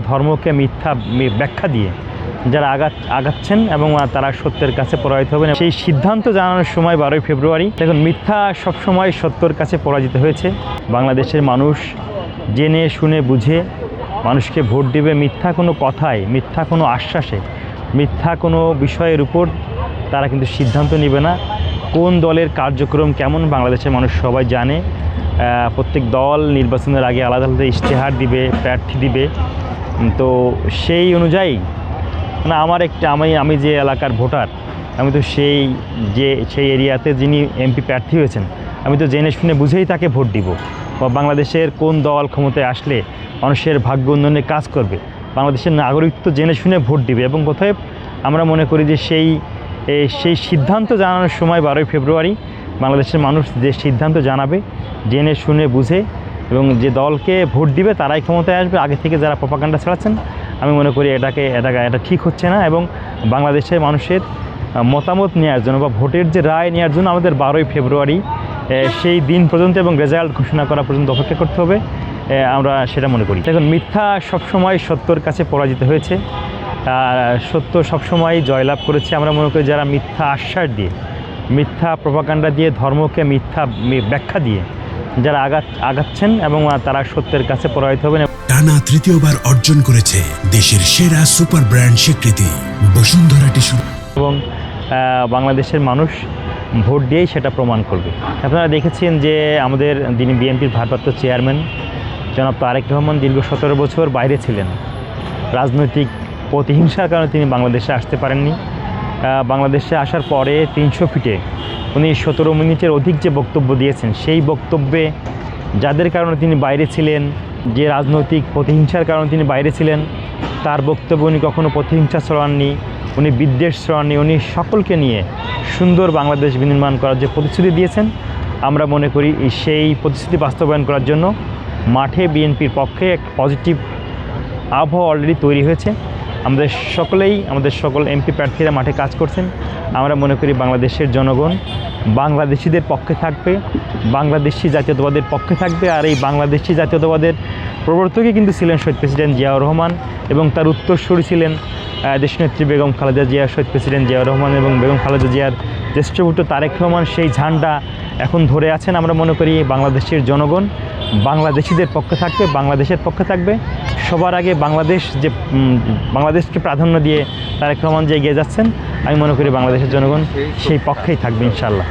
ধর্মকে মিথ্যা ব্যাখ্যা দিয়ে যারা আগাচ্ছেন এবং তারা সত্যের কাছে পরাজিত হবেন, সেই সিদ্ধান্ত জানানোর সময় 12ই ফেব্রুয়ারি। দেখুন, মিথ্যা সবসময় সত্যর কাছে পরাজিত হয়েছে। বাংলাদেশের মানুষ জেনে শুনে বুঝে মানুষকে ভোট দেবে। মিথ্যা কোনো কথায়, মিথ্যা কোনো আশ্বাসে, মিথ্যা কোনো বিষয়ের উপর তারা কিন্তু সিদ্ধান্ত নেবে না। কোন দলের কার্যক্রম কেমন বাংলাদেশের মানুষ সবাই জানে। প্রত্যেক দল নির্বাচনের আগে আলাদা আলাদা ইশতেহার দিবে, প্রার্থী দিবে। তো সেই অনুযায়ী আমি যে এলাকার ভোটার, আমি তো সেই এরিয়াতে যিনি এমপি প্রার্থী হয়েছেন, আমি তো জেনে শুনে বুঝেই তাকে ভোট দিব। বা বাংলাদেশের কোন দল ক্ষমতায় আসলে মানুষের ভাগ্য উন্নয়নে কাজ করবে, বাংলাদেশের নাগরিকত্ব জেনে শুনে ভোট দিবে। এবং কোথায় আমরা মনে করি যে সেই সিদ্ধান্ত জানানোর সময় 12ই ফেব্রুয়ারি বাংলাদেশের মানুষ যে সিদ্ধান্ত জানাবে জেনে শুনে বুঝে, এবং যে দলকে ভোট দিবে তারাই ক্ষমতায় আসবে। আগে থেকে যারা প্রপাগান্ডা ছড়াচ্ছেন, আমি মনে করি এটা ঠিক হচ্ছে না। এবং বাংলাদেশের মানুষের মতামত নেওয়ার জন্য বা ভোটের যে রায় নেওয়ার জন্য আমাদের 12ই ফেব্রুয়ারি সেই দিন পর্যন্ত এবং রেজাল্ট ঘোষণা করা পর্যন্ত অপেক্ষা করতে হবে, আমরা সেটা মনে করি। দেখুন, মিথ্যা সবসময় সত্যর কাছে পরাজিত হয়েছে, সত্য সবসময় জয়লাভ করেছে। আমরা মনে করি যারা মিথ্যা আশ্বাস দিয়ে, মিথ্যা প্রপাগান্ডা দিয়ে, ধর্মকে মিথ্যা ব্যাখ্যা দিয়ে যারা আগাচ্ছেন এবং তারা সত্যের কাছে পরাজিত হবেন। টানা তৃতীয়বার অর্জন করেছে দেশের সেরা সুপার ব্র্যান্ড স্বীকৃতি বসুন্ধরা টিস্যু, এবং বাংলাদেশের মানুষ ভোট দিয়েই সেটা প্রমাণ করবে। আপনারা দেখেছেন যে আমাদের যিনি বিএনপির ভারপ্রাপ্ত চেয়ারম্যান জনাব তারেক রহমান দীর্ঘ 17 বছর বাইরে ছিলেন। রাজনৈতিক প্রতিহিংসার কারণে তিনি বাংলাদেশে আসতে পারেননি। বাংলাদেশে আসার পরে 300 ফিটে উনি 17 মিনিটের অধিক যে বক্তব্য দিয়েছেন, সেই বক্তব্যে যাদের কারণে তিনি বাইরে ছিলেন, যে রাজনৈতিক প্রতিহিংসার কারণে তিনি বাইরে ছিলেন, তার বক্তব্য উনি কখনো প্রতিহিংসা ছড়াননি, উনি বিদ্বেষ ছড়াননি। উনি সকলকে নিয়ে সুন্দর বাংলাদেশ বিনির্মাণ করার যে প্রতিশ্রুতি দিয়েছেন, আমরা মনে করি সেই প্রতিশ্রুতি বাস্তবায়ন করার জন্য মাঠে বিএনপির পক্ষে এক পজিটিভ আবহাওয়া অলরেডি তৈরি হয়েছে। আমাদের সকল এমপি প্রার্থীরা মাঠে কাজ করছেন। আমরা মনে করি বাংলাদেশের জনগণ বাংলাদেশিদের পক্ষে থাকবে, বাংলাদেশি জাতীয়তাবাদের পক্ষে থাকবে। আর এই বাংলাদেশি জাতীয়তাবাদের প্রবর্তকই কিন্তু ছিলেন শহীদ প্রেসিডেন্ট জিয়াউর রহমান, এবং তার উত্তরসূরি ছিলেন দেশনেত্রী বেগম খালেদা জিয়া। শহীদ প্রেসিডেন্ট জিয়াউর রহমান এবং বেগম খালেদা জিয়ার জ্যেষ্ঠপুত্র তারেক রহমান সেই ঝান্ডা এখন ধরে আছেন। আমরা মনে করি বাংলাদেশের জনগণ বাংলাদেশিদের পক্ষে থাকবে, বাংলাদেশের পক্ষে থাকবে। সবার আগে বাংলাদেশকে প্রাধান্য দিয়ে তারেক রহমান যে এগিয়ে যাচ্ছেন, আমি মনে করি বাংলাদেশের জনগণ সেই পক্ষেই থাকবে ইনশাআল্লাহ।